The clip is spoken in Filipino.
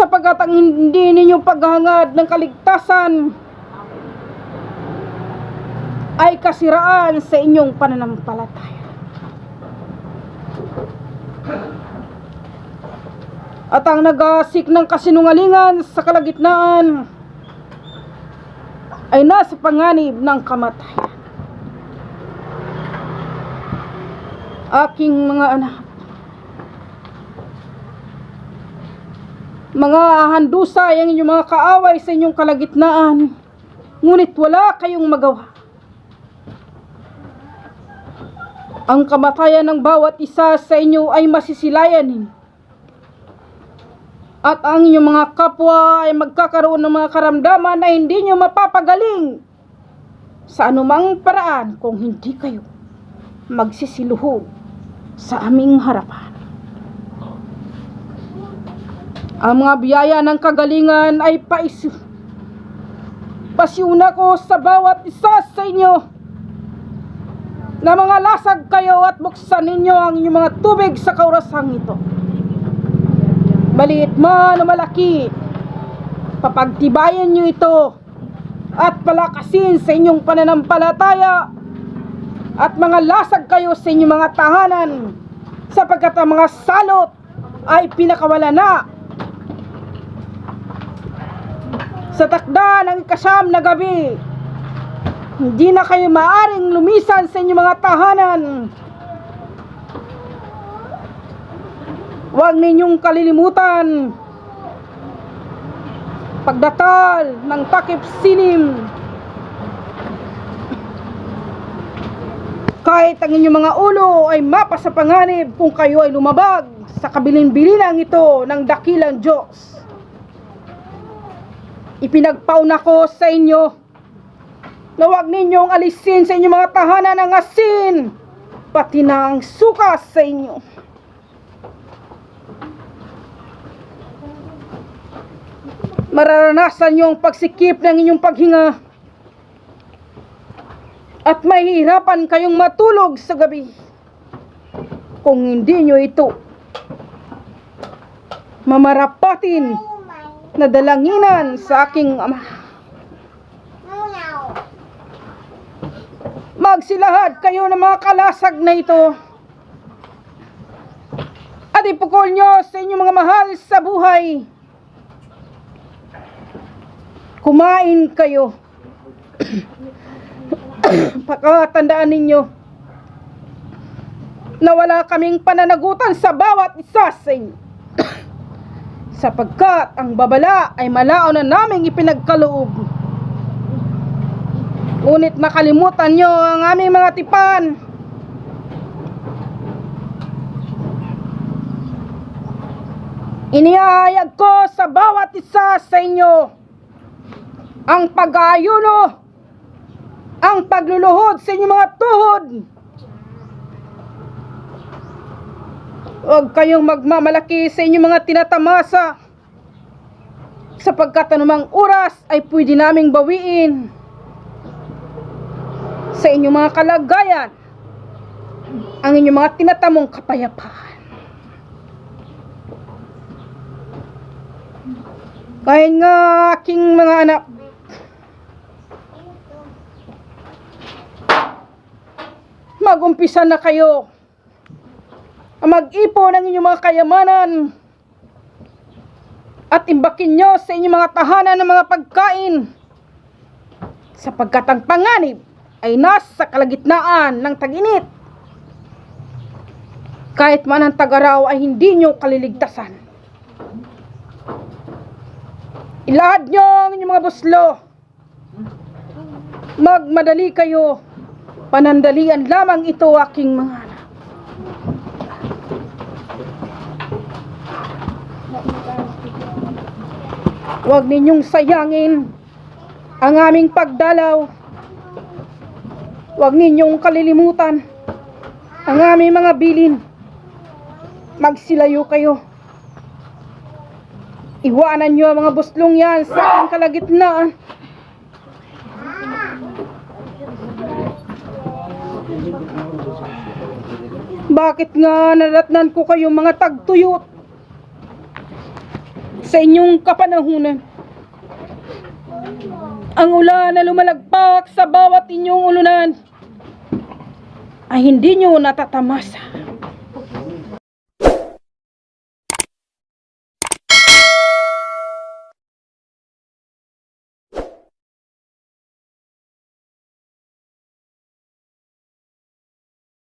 sapagkat ang hindi ninyo paghahangad ng kaligtasan ay kasiraan sa inyong pananampalataya. At ang nagasik ng kasinungalingan sa kalagitnaan ay nasa panganib ng kamatayan. Aking mga anak, mga handusay ang inyong mga kaaway sa inyong kalagitnaan, ngunit wala kayong magawa. Ang kamatayan ng bawat isa sa inyo ay masisilayanin. At ang inyong mga kapwa ay magkakaroon ng mga karamdaman na hindi nyo mapapagaling sa anumang paraan kung hindi kayo magsisiluhod sa aming harapan. Ang mga biyaya ng kagalingan ay pasiuna ko sa bawat isa sa inyo na mga lasag kayo at buksan ninyo ang inyong mga tubig sa kaorasang ito. Maliit man o malaki, papagtibayan nyo ito at palakasin sa inyong pananampalataya at mga lasag kayo sa inyong mga tahanan, sapagkat ang mga salot ay pinakawala na. Sa takda ng ika-9 na gabi, hindi na kayo maaring lumisan sa inyong mga tahanan. Huwag ninyong kalilimutan pagdatal ng takip silim. Kahit ang inyong mga ulo ay mapa sa panganib kung kayo ay lumabag sa kabilin-bilinang ito ng dakilang Diyos. Ipinagpauna ko sa inyo na huwag ninyong alisin sa inyong mga tahanan ang asin, pati na ang suka sa inyo. Mararanasan nyo ang pagsikip ng inyong paghinga at mahihirapan kayong matulog sa gabi kung hindi nyo ito mamarapatin na dalanginan sa aking Ama. Magsilahad kayo ng mga kalasag na ito at ipukol nyo sa inyong mga mahal sa buhay. Kumain kayo. Pakatandaan ninyo na wala kaming pananagutan sa bawat isa sa inyo, sapagkat ang babala ay malao na naming ipinagkaloob. Ngunit nakalimutan nyo ang aming mga tipan. Iniahayag ko sa bawat isa sa inyo ang pag-aayuno, ang pagluluhod sa inyong mga tuhod. Huwag kayong magmamalaki sa inyong mga tinatamasa, sapagkat anumang oras ay pwede naming bawiin sa inyong mga kalagayan ang inyong mga tinatamong kapayapaan. Kaya nga, aking mga anak, mag-umpisa na kayo mag-ipon ng inyong mga kayamanan at imbakin nyo sa inyong mga tahanan ng mga pagkain, sapagkat ang panganib ay nasa kalagitnaan ng tag-init. Kahit man ang tag-araw ay hindi nyo kaliligtasan. Ilahad nyo ang inyong mga buslo. Magmadali kayo. Panandalian lamang ito, aking mga anak. Huwag ninyong sayangin ang aming pagdalaw. Huwag ninyong kalilimutan ang aming mga bilin. Magsilayo kayo. Iwanan nyo ang mga buslong yan sa aking kalagitnaan. Bakit nga nadatnan ko kayong mga tagtuyot? sa inyong kapanahunan. Ang ulan na lumalagpak sa bawat inyong ulunan ay hindi nyo natatamasa.